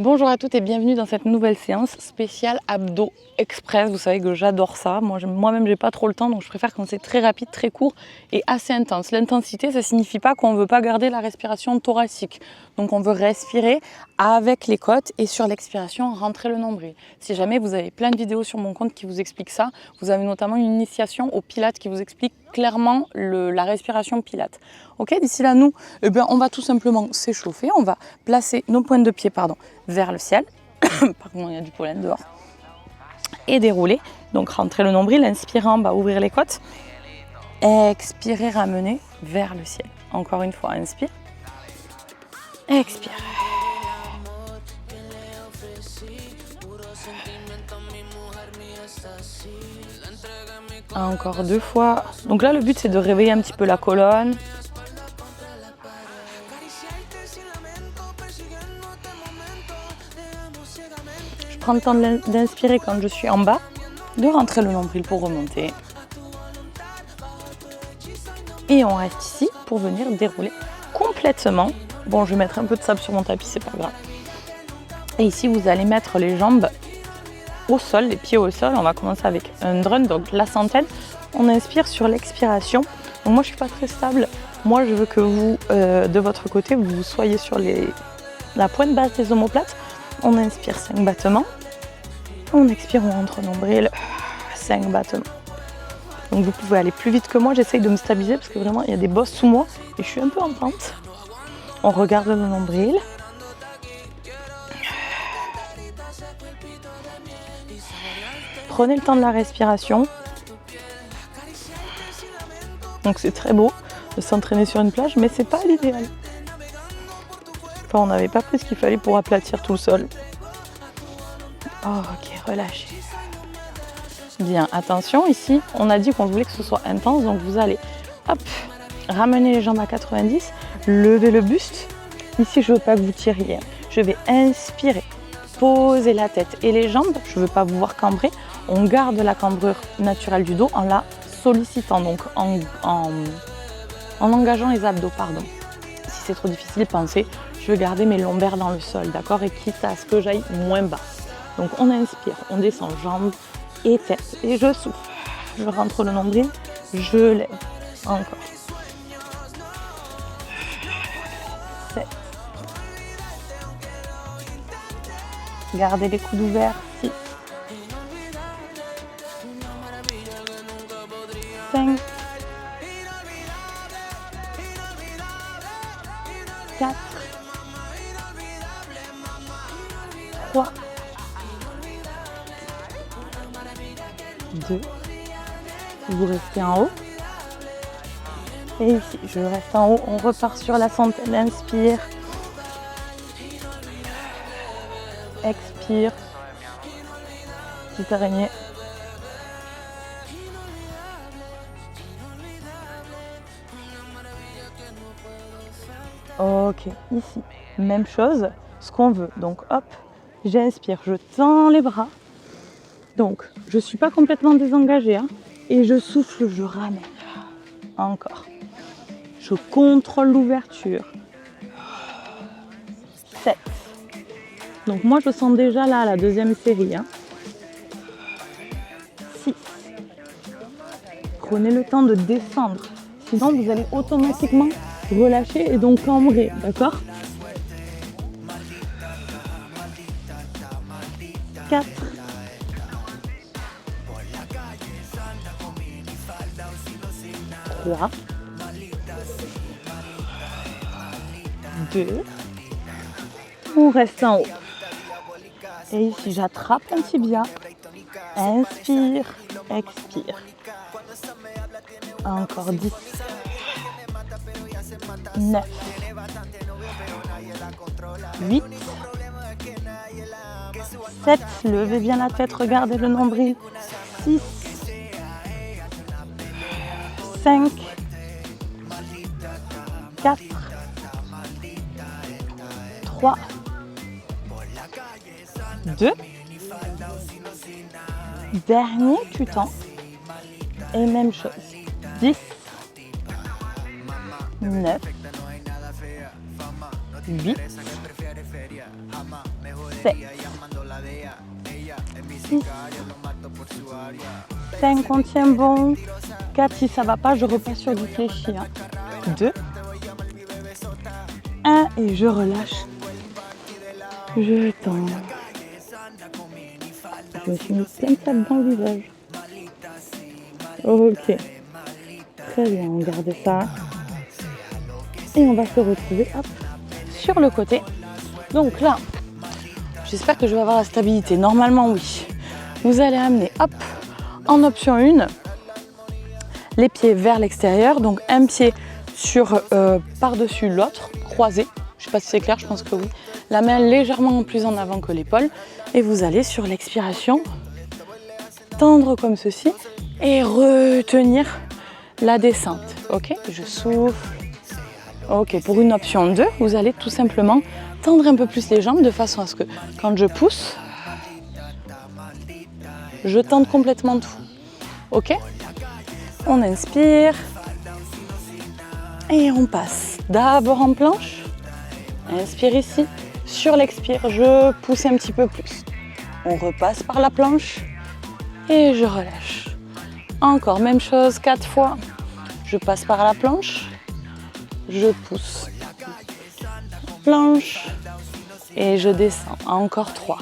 Bonjour à toutes et bienvenue dans cette nouvelle séance spéciale abdos express. Vous savez que j'adore ça. Moi-même, j'ai pas trop le temps, donc je préfère quand c'est très rapide, très court et assez intense. L'intensité, ça signifie pas qu'on veut pas garder la respiration thoracique. Donc on veut respirer avec les côtes et sur l'expiration, rentrer le nombril. Si jamais vous avez plein de vidéos sur mon compte qui vous expliquent ça, vous avez notamment une initiation au Pilates qui vous explique clairement la respiration Pilates. Ok, d'ici là, nous, on va tout simplement s'échauffer. On va placer nos pointes de pied vers le ciel. Pardon, il y a du pollen dehors. Et dérouler. Donc rentrer le nombril, inspirer en bas, ouvrir les côtes. Expirer, ramener vers le ciel. Encore une fois, inspire. Expire. Encore 2 fois. Donc là, le but, c'est de réveiller un petit peu la colonne. Je prends le temps d'inspirer quand je suis en bas, de rentrer le nombril pour remonter. Et on reste ici pour venir dérouler complètement. Bon, je vais mettre un peu de sable sur mon tapis, c'est pas grave. Et ici, vous allez mettre les jambes au sol, les pieds au sol. On va commencer avec un drone, donc la centaine. On inspire sur l'expiration. Donc moi, je suis pas très stable. Moi, je veux que vous, de votre côté, vous soyez sur la pointe basse des omoplates. On inspire 5 battements. On expire, on rentre nombril. 5 battements. Donc vous pouvez aller plus vite que moi. J'essaye de me stabiliser parce que vraiment, il y a des bosses sous moi et je suis un peu en pente. On regarde le nombril. Prenez le temps de la respiration. Donc c'est très beau de s'entraîner sur une plage, mais c'est pas l'idéal. Enfin, on n'avait pas pris ce qu'il fallait pour aplatir tout le sol. Oh, ok, relâchez. Bien, attention, ici, on a dit qu'on voulait que ce soit intense, donc vous allez, hop, ramener les jambes à 90, lever le buste. Ici, je ne veux pas que vous tiriez. Je vais inspirer, poser la tête et les jambes. Je ne veux pas vous voir cambrer. On garde la cambrure naturelle du dos en la sollicitant, donc en engageant les abdos, pardon. Si c'est trop difficile, pensez, je veux garder mes lombaires dans le sol, d'accord? Et quitte à ce que j'aille moins bas. Donc on inspire, on descend jambes et tête. Et je souffle. Je rentre le nombril, je lève. Encore. 7. Gardez les coudes ouverts. 6. 5. 4. 3. 2. Vous restez en haut. Et ici, je reste en haut. On repart sur la centaine. Inspire. Expire. Petite araignée. Ok, ici, même chose, ce qu'on veut. Donc hop, j'inspire, je tends les bras. Donc, je ne suis pas complètement désengagée. Hein, et je souffle, je ramène. Encore. Je contrôle l'ouverture. 7. Donc moi, je sens déjà là la deuxième série. Hein. 6. Prenez le temps de descendre. Sinon, vous allez automatiquement relâcher et donc cambrer. D'accord ? 4. 3. 2. On reste en haut. Et ici, j'attrape un tibia. Inspire, expire. Encore 10. 9. 8. 7. Levez bien la tête, regardez le nombril. 6. 5. 4. 3. 2. Dernier, tu tends. Et même chose. 10. 9. 8. 7. 6. 5, on tient bon. 4, si ça va pas, je repasse sur du fléchi. 2. 1 et je relâche. Je tends. Je me suis mis plein de tape dans le visage. Ok. Très bien, on garde ça. Et on va se retrouver hop, sur le côté. Donc là, j'espère que je vais avoir la stabilité. Normalement, oui. Vous allez amener, hop, en option 1, les pieds vers l'extérieur. Donc un pied sur par-dessus l'autre, croisé. Je ne sais pas si c'est clair, je pense que oui. La main légèrement plus en avant que l'épaule. Et vous allez sur l'expiration, tendre comme ceci et retenir la descente. Ok, je souffle. Ok, pour une option 2, vous allez tout simplement tendre un peu plus les jambes de façon à ce que quand je pousse, je tende complètement tout. Ok, on inspire et on passe d'abord en planche. Inspire ici. Sur l'expire, je pousse un petit peu plus. On repasse par la planche et je relâche. Encore même chose, 4 fois. Je passe par la planche. Je pousse, planche et je descends. Encore 3.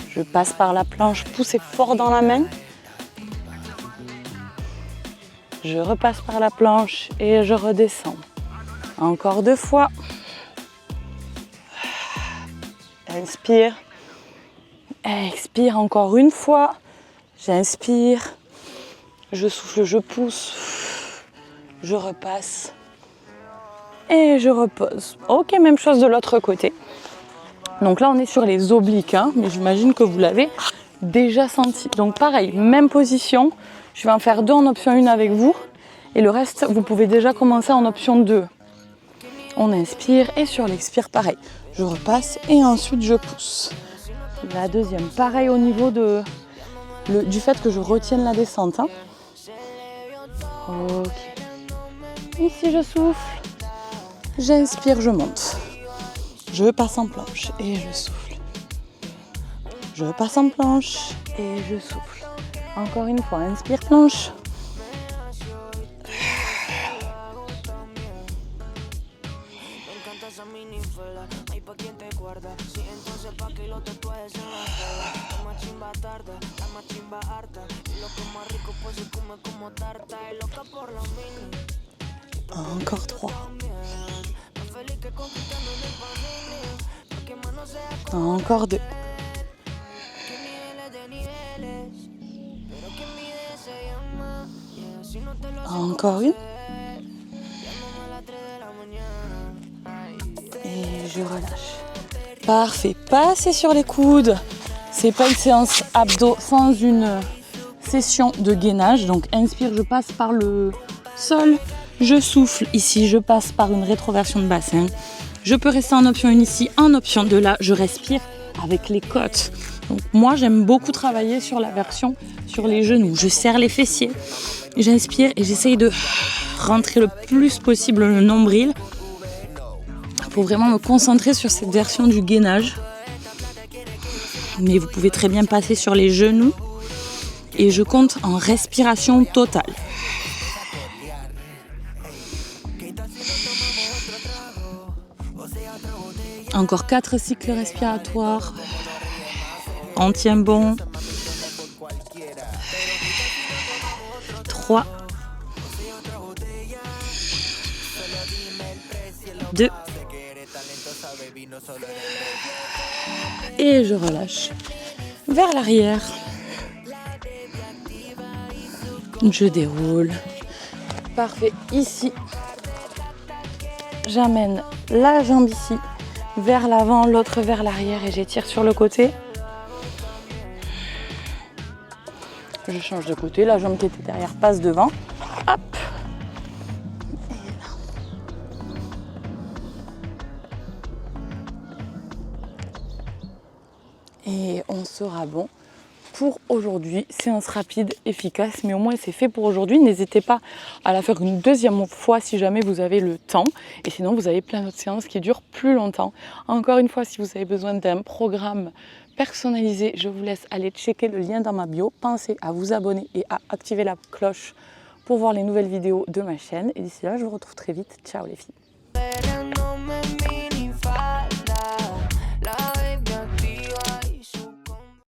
Je passe par la planche, poussez fort dans la main. Je repasse par la planche et je redescends. Encore 2 fois. Inspire. Expire encore une fois. J'inspire. Je souffle, je pousse. Je repasse. Et je repose. Ok, même chose de l'autre côté. Donc là, on est sur les obliques, hein, mais j'imagine que vous l'avez déjà senti. Donc pareil, même position. Je vais en faire 2 en option 1 avec vous. Et le reste, vous pouvez déjà commencer en option 2. On inspire et sur l'expire, pareil. Je repasse et ensuite je pousse. La deuxième, pareil au niveau du fait que je retienne la descente. Hein. Ok. Ici, je souffle. J'inspire, je monte. Je passe en planche et je souffle. Je passe en planche et je souffle. Encore une fois, inspire, planche. Encore 3. Encore 2. Encore une. Et je relâche. Parfait. Passez sur les coudes. C'est pas une séance abdos sans une session de gainage. Donc inspire, je passe par le sol. Je souffle ici, je passe par une rétroversion de bassin. Je peux rester en option 1 ici, en option 2 là, je respire avec les côtes. Donc moi j'aime beaucoup travailler sur la version sur les genoux. Je serre les fessiers, j'inspire et j'essaye de rentrer le plus possible le nombril pour vraiment me concentrer sur cette version du gainage. Mais vous pouvez très bien passer sur les genoux et je compte en respiration totale. Encore 4 cycles respiratoires. On tient bon. 3. 2. Et je relâche. Vers l'arrière. Je déroule. Parfait. Ici. J'amène la jambe ici. Vers l'avant, l'autre vers l'arrière et j'étire sur le côté. Je change de côté, la jambe qui était derrière passe devant. Hop. Et on sera bon pour aujourd'hui. Séance rapide, efficace, mais au moins c'est fait pour aujourd'hui. N'hésitez pas à la faire une deuxième fois si jamais vous avez le temps. Et sinon, vous avez plein d'autres séances qui durent plus longtemps. Encore une fois, si vous avez besoin d'un programme personnalisé, je vous laisse aller checker le lien dans ma bio. Pensez à vous abonner et à activer la cloche pour voir les nouvelles vidéos de ma chaîne. Et d'ici là, je vous retrouve très vite. Ciao les filles.